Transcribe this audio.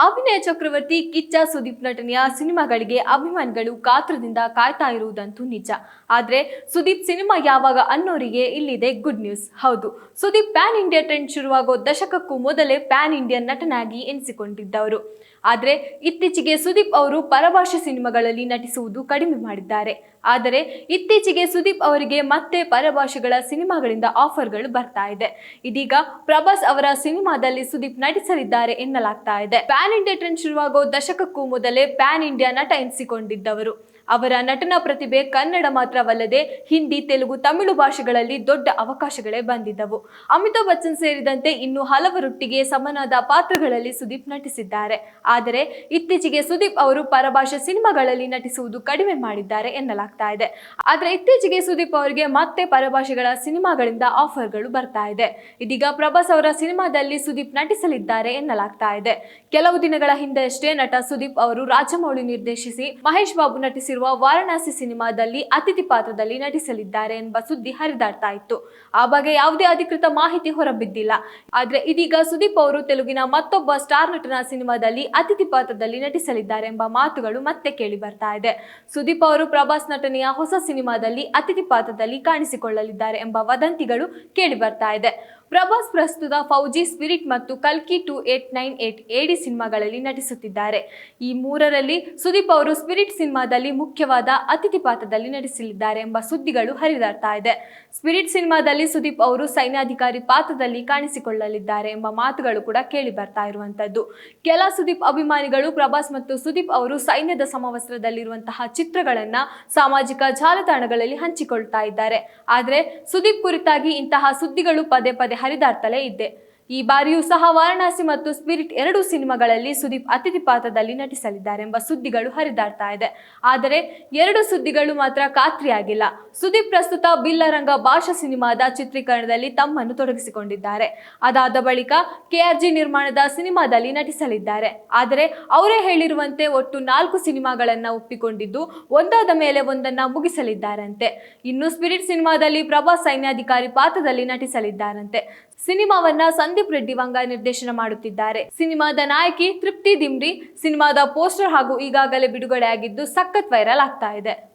ಅಭಿನಯ ಚಕ್ರವರ್ತಿ ಕಿಚ್ಚ ಸುದೀಪ್ ನಟನೆಯ ಸಿನಿಮಾಗಳಿಗೆ ಅಭಿಮಾನಿಗಳು ಕಾತ್ರದಿಂದ ಕಾಯ್ತಾ ಇರುವುದಂತೂ ನಿಜ. ಆದ್ರೆ ಸುದೀಪ್ ಸಿನಿಮಾ ಯಾವಾಗ ಅನ್ನೋರಿಗೆ ಇಲ್ಲಿದೆ ಗುಡ್ ನ್ಯೂಸ್. ಹೌದು, ಸುದೀಪ್ ಪ್ಯಾನ್ ಇಂಡಿಯಾ ಟ್ರೆಂಡ್ ಶುರುವಾಗೋ ದಶಕಕ್ಕೂ ಮೊದಲೇ ಪ್ಯಾನ್ ಇಂಡಿಯನ್ ನಟನಾಗಿ ಎನಿಸಿಕೊಂಡಿದ್ದವರು. ಆದ್ರೆ ಇತ್ತೀಚೆಗೆ ಸುದೀಪ್ ಅವರು ಪರಭಾಷೆ ಸಿನಿಮಾಗಳಲ್ಲಿ ನಟಿಸುವುದು ಕಡಿಮೆ ಮಾಡಿದ್ದಾರೆ. ಆದರೆ ಇತ್ತೀಚೆಗೆ ಸುದೀಪ್ ಅವರಿಗೆ ಮತ್ತೆ ಪರಭಾಷೆಗಳ ಸಿನಿಮಾಗಳಿಂದ ಆಫರ್ಗಳು ಬರ್ತಾ ಇದೆ. ಇದೀಗ ಪ್ರಭಾಸ್ ಅವರ ಸಿನಿಮಾದಲ್ಲಿ ಸುದೀಪ್ ನಟಿಸಲಿದ್ದಾರೆ ಎನ್ನಲಾಗ್ತಾ ಇದೆ. ಪ್ಯಾನ್ ಇಂಡಿಯಾ ಟ್ರೆಂಡ್ ಶುರುವಾಗೋ ದಶಕಕ್ಕೂ ಮೊದಲೇ ಪ್ಯಾನ್ ಇಂಡಿಯಾ ನಟ ಎನಿಸಿಕೊಂಡಿದ್ದವರು. ಅವರ ನಟನಾ ಪ್ರತಿಭೆ ಕನ್ನಡ ಮಾತ್ರವಲ್ಲದೆ ಹಿಂದಿ, ತೆಲುಗು, ತಮಿಳು ಭಾಷೆಗಳಲ್ಲಿ ದೊಡ್ಡ ಅವಕಾಶಗಳೇ ಬಂದಿದ್ದವು. ಅಮಿತಾಬ್ ಬಚ್ಚನ್ ಸೇರಿದಂತೆ ಇನ್ನು ಹಲವರೊಟ್ಟಿಗೆ ಸಮನಾದ ಪಾತ್ರಗಳಲ್ಲಿ ಸುದೀಪ್ ನಟಿಸಿದ್ದಾರೆ. ಆದರೆ ಇತ್ತೀಚೆಗೆ ಸುದೀಪ್ ಅವರು ಪರಭಾಷೆ ಸಿನಿಮಾಗಳಲ್ಲಿ ನಟಿಸುವುದು ಕಡಿಮೆ ಮಾಡಿದ್ದಾರೆ ಎನ್ನಲಾಗ್ತಾ ಇದೆ. ಆದ್ರೆ ಇತ್ತೀಚೆಗೆ ಸುದೀಪ್ ಅವರಿಗೆ ಮತ್ತೆ ಪರಭಾಷೆಗಳ ಸಿನಿಮಾಗಳಿಂದ ಆಫರ್ಗಳು ಬರ್ತಾ ಇದೆ. ಇದೀಗ ಪ್ರಭಾಸ್ ಅವರ ಸಿನಿಮಾದಲ್ಲಿ ಸುದೀಪ್ ನಟಿಸಲಿದ್ದಾರೆ ಎನ್ನಲಾಗ್ತಾ ಇದೆ. ಕೆಲವು ದಿನಗಳ ಹಿಂದೆಯಷ್ಟೇ ನಟ ಸುದೀಪ್ ಅವರು ರಾಜಮೌಳಿ ನಿರ್ದೇಶಿಸಿ ಮಹೇಶ್ ಬಾಬು ನಟಿಸಿರುವ ವಾರಣಾಸಿ ಸಿನಿಮಾದಲ್ಲಿ ಅತಿಥಿ ಪಾತ್ರದಲ್ಲಿ ನಟಿಸಲಿದ್ದಾರೆ ಎಂಬ ಸುದ್ದಿ ಹರಿದಾಡ್ತಾ ಇತ್ತು. ಆ ಬಗ್ಗೆ ಯಾವುದೇ ಅಧಿಕೃತ ಮಾಹಿತಿ ಹೊರಬಿದ್ದಿಲ್ಲ. ಆದ್ರೆ ಇದೀಗ ಸುದೀಪ್ ಅವರು ತೆಲುಗಿನ ಮತ್ತೊಬ್ಬ ಸ್ಟಾರ್ ನಟನ ಸಿನಿಮಾದಲ್ಲಿ ಅತಿಥಿ ಪಾತ್ರದಲ್ಲಿ ನಟಿಸಲಿದ್ದಾರೆ ಎಂಬ ಮಾತುಗಳು ಮತ್ತೆ ಕೇಳಿ ಬರ್ತಾ ಇದೆ. ಸುದೀಪ್ ಅವರು ಪ್ರಭಾಸ್ ನಟನೆಯ ಹೊಸ ಸಿನಿಮಾದಲ್ಲಿ ಅತಿಥಿ ಪಾತ್ರದಲ್ಲಿ ಕಾಣಿಸಿಕೊಳ್ಳಲಿದ್ದಾರೆ ಎಂಬ ವದಂತಿಗಳು ಕೇಳಿ ಬರ್ತಾ ಇದೆ. ಪ್ರಭಾಸ್ ಪ್ರಸ್ತುತ ಫೌಜಿ, ಸ್ಪಿರಿಟ್ ಮತ್ತು ಕಲ್ಕಿ 2898 AD ಸಿನಿಮಾಗಳಲ್ಲಿ ನಟಿಸುತ್ತಿದ್ದಾರೆ. ಈ ಮೂರರಲ್ಲಿ ಸುದೀಪ್ ಅವರು ಸ್ಪಿರಿಟ್ ಸಿನಿಮಾದಲ್ಲಿ ಮುಖ್ಯವಾದ ಅತಿಥಿ ಪಾತ್ರದಲ್ಲಿ ನಟಿಸಲಿದ್ದಾರೆ ಎಂಬ ಸುದ್ದಿಗಳು ಹರಿದಾಡ್ತಾ ಇದೆ. ಸ್ಪಿರಿಟ್ ಸಿನಿಮಾದಲ್ಲಿ ಸುದೀಪ್ ಅವರು ಸೈನ್ಯಾಧಿಕಾರಿ ಪಾತ್ರದಲ್ಲಿ ಕಾಣಿಸಿಕೊಳ್ಳಲಿದ್ದಾರೆ ಎಂಬ ಮಾತುಗಳು ಕೂಡ ಕೇಳಿ ಬರ್ತಾ ಇರುವಂತದ್ದು. ಕೆಲ ಸುದೀಪ್ ಅಭಿಮಾನಿಗಳು ಪ್ರಭಾಸ್ ಮತ್ತು ಸುದೀಪ್ ಅವರು ಸೈನ್ಯದ ಸಮವಸ್ತ್ರದಲ್ಲಿರುವಂತಹ ಚಿತ್ರಗಳನ್ನ ಸಾಮಾಜಿಕ ಜಾಲತಾಣಗಳಲ್ಲಿ ಹಂಚಿಕೊಳ್ತಾ ಇದ್ದಾರೆ. ಆದ್ರೆ ಸುದೀಪ್ ಕುರಿತಾಗಿ ಇಂತಹ ಸುದ್ದಿಗಳು ಪದೇ ಪದೇ ಹರಿದಾಡ್ತಲೇ ಇದೆ. ಈ ಬಾರಿಯೂ ಸಹ ವಾರಣಾಸಿ ಮತ್ತು ಸ್ಪಿರಿಟ್ ಎರಡೂ ಸಿನಿಮಾಗಳಲ್ಲಿ ಸುದೀಪ್ ಅತಿಥಿ ಪಾತ್ರದಲ್ಲಿ ನಟಿಸಲಿದ್ದಾರೆ ಎಂಬ ಸುದ್ದಿಗಳು ಹರಿದಾಡ್ತಾ ಇದೆ. ಆದರೆ ಎರಡು ಸುದ್ದಿಗಳು ಮಾತ್ರ ಖಾತ್ರಿಯಾಗಿಲ್ಲ. ಸುದೀಪ್ ಪ್ರಸ್ತುತ ಬಿಲ್ಲರಂಗ ಭಾಷಾ ಸಿನಿಮಾದ ಚಿತ್ರೀಕರಣದಲ್ಲಿ ತಮ್ಮನ್ನು ತೊಡಗಿಸಿಕೊಂಡಿದ್ದಾರೆ. ಅದಾದ ಬಳಿಕ KRG ನಿರ್ಮಾಣದ ಸಿನಿಮಾದಲ್ಲಿ ನಟಿಸಲಿದ್ದಾರೆ. ಆದರೆ ಅವರೇ ಹೇಳಿರುವಂತೆ ಒಟ್ಟು 4 ಸಿನಿಮಾಗಳನ್ನ ಒಪ್ಪಿಕೊಂಡಿದ್ದು ಒಂದಾದ ಮೇಲೆ ಒಂದನ್ನ ಮುಗಿಸಲಿದ್ದಾರಂತೆ. ಇನ್ನು ಸ್ಪಿರಿಟ್ ಸಿನಿಮಾದಲ್ಲಿ ಪ್ರಭಾಸ್ ಸೈನ್ಯಾಧಿಕಾರಿ ಪಾತ್ರದಲ್ಲಿ ನಟಿಸಲಿದ್ದಾರಂತೆ. ಸಿನಿಮಾವನ್ನ ಸಂದೀಪ್ ರೆಡ್ಡಿ ವಂಗ ನಿರ್ದೇಶನ ಮಾಡುತ್ತಿದ್ದಾರೆ. ಸಿನಿಮಾದ ನಾಯಕಿ ತೃಪ್ತಿ ದಿಮ್ರಿ. ಸಿನಿಮಾದ ಪೋಸ್ಟರ್ ಹಾಗೂ ಈಗಾಗಲೇ ಬಿಡುಗಡೆಯಾಗಿದ್ದು ಸಖತ್ ವೈರಲ್ ಆಗ್ತಾ ಇದೆ.